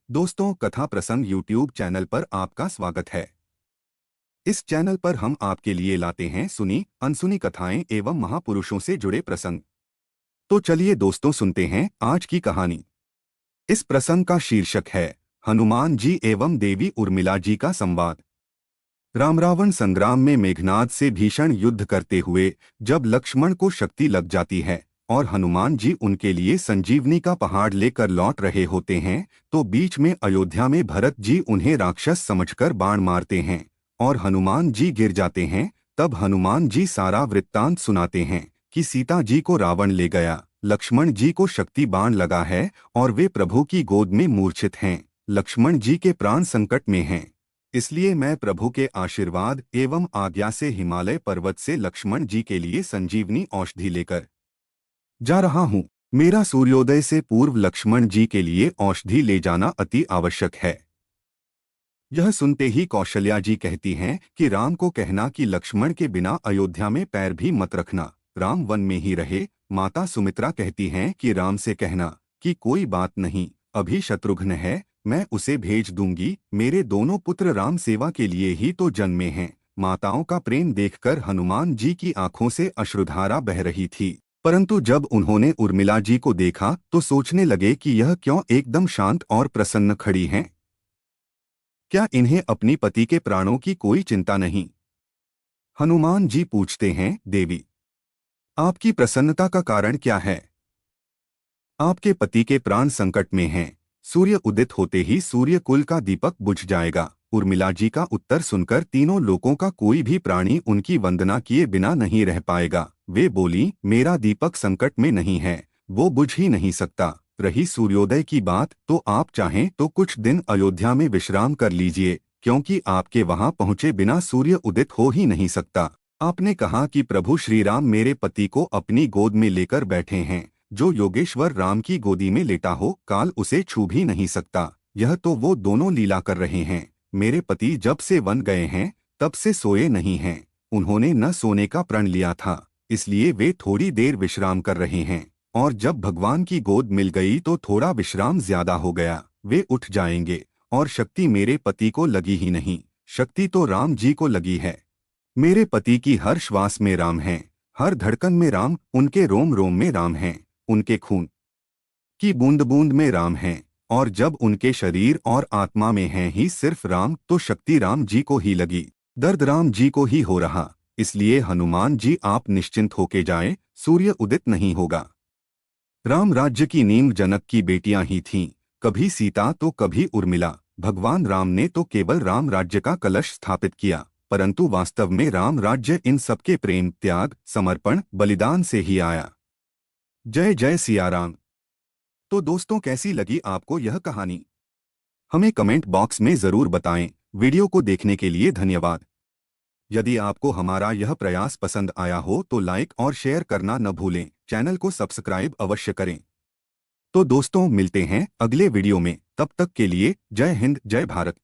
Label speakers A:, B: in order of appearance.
A: दोस्तों, कथा प्रसंग यूट्यूब चैनल पर आपका स्वागत है। इस चैनल पर हम आपके लिए लाते हैं सुनी अनसुनी कथाएं एवं महापुरुषों से जुड़े प्रसंग। तो चलिए दोस्तों, सुनते हैं आज की कहानी। इस प्रसंग का शीर्षक है हनुमान जी एवं देवी उर्मिला जी का संवाद। राम रावण संग्राम में मेघनाद से भीषण युद्ध करते हुए जब लक्ष्मण को शक्ति लग जाती है और हनुमान जी उनके लिए संजीवनी का पहाड़ लेकर लौट रहे होते हैं, तो बीच में अयोध्या में भरत जी उन्हें राक्षस समझकर बाण मारते हैं और हनुमान जी गिर जाते हैं। तब हनुमान जी सारा वृत्तांत सुनाते हैं कि सीता जी को रावण ले गया, लक्ष्मण जी को शक्ति बाण लगा है और वे प्रभु की गोद में मूर्छित हैं। लक्ष्मण जी के प्राण संकट में हैं, इसलिए मैं प्रभु के आशीर्वाद एवं आज्ञा से हिमालय पर्वत से लक्ष्मण जी के लिए संजीवनी औषधि लेकर जा रहा हूँ। मेरा सूर्योदय से पूर्व लक्ष्मण जी के लिए औषधि ले जाना अति आवश्यक है। यह सुनते ही कौशल्या जी कहती हैं कि राम को कहना कि लक्ष्मण के बिना अयोध्या में पैर भी मत रखना, राम वन में ही रहे। माता सुमित्रा कहती हैं कि राम से कहना कि कोई बात नहीं, अभी शत्रुघ्न है, मैं उसे भेज दूंगी। मेरे दोनों पुत्र राम सेवा के लिए ही तो जन्मे हैं। माताओं का प्रेम देखकर हनुमान जी की आंखों से अश्रुधारा बह रही थी, परंतु जब उन्होंने उर्मिला जी को देखा तो सोचने लगे कि यह क्यों एकदम शांत और प्रसन्न खड़ी हैं। क्या इन्हें अपनी पति के प्राणों की कोई चिंता नहीं? हनुमान जी पूछते हैं, देवी, आपकी प्रसन्नता का कारण क्या है? आपके पति के प्राण संकट में हैं। सूर्य उदित होते ही सूर्य कुल का दीपक बुझ जाएगा। उर्मिला जी का उत्तर सुनकर तीनों लोकों का कोई भी प्राणी उनकी वंदना किए बिना नहीं रह पाएगा। वे बोली, मेरा दीपक संकट में नहीं है, वो बुझ ही नहीं सकता। रही सूर्योदय की बात, तो आप चाहें तो कुछ दिन अयोध्या में विश्राम कर लीजिए, क्योंकि आपके वहां पहुंचे बिना सूर्य उदित हो ही नहीं सकता। आपने कहा कि प्रभु श्री राम मेरे पति को अपनी गोद में लेकर बैठे हैं। जो योगेश्वर राम की गोदी में लेटा हो, काल उसे छू भी नहीं सकता। यह तो वो दोनों लीला कर रहे हैं। मेरे पति जब से वन गए हैं तब से सोए नहीं हैं। उन्होंने न सोने का प्रण लिया था, इसलिए वे थोड़ी देर विश्राम कर रहे हैं, और जब भगवान की गोद मिल गई तो थोड़ा विश्राम ज्यादा हो गया। वे उठ जाएंगे, और शक्ति मेरे पति को लगी ही नहीं, शक्ति तो राम जी को लगी है। मेरे पति की हर श्वास में राम हैं, हर धड़कन में राम, उनके रोम रोम में राम हैं, उनके खून की बूंद बूंद में राम हैं, और जब उनके शरीर और आत्मा में हैं ही सिर्फ राम, तो शक्ति राम जी को ही लगी, दर्द राम जी को ही हो रहा। इसलिए हनुमान जी आप निश्चिंत होके जाएं, सूर्य उदित नहीं होगा। राम राज्य की नींव जनक की बेटियां ही थीं, कभी सीता तो कभी उर्मिला। भगवान राम ने तो केवल राम राज्य का कलश स्थापित किया, परंतु वास्तव में राम राज्य इन सबके प्रेम, त्याग, समर्पण, बलिदान से ही आया। जय जय सिया राम। तो दोस्तों, कैसी लगी आपको यह कहानी? हमें कमेंट बॉक्स में जरूर बताएं। वीडियो को देखने के लिए धन्यवाद। यदि आपको हमारा यह प्रयास पसंद आया हो तो लाइक और शेयर करना न भूलें। चैनल को सब्सक्राइब अवश्य करें। तो दोस्तों, मिलते हैं अगले वीडियो में। तब तक के लिए जय हिंद, जय भारत।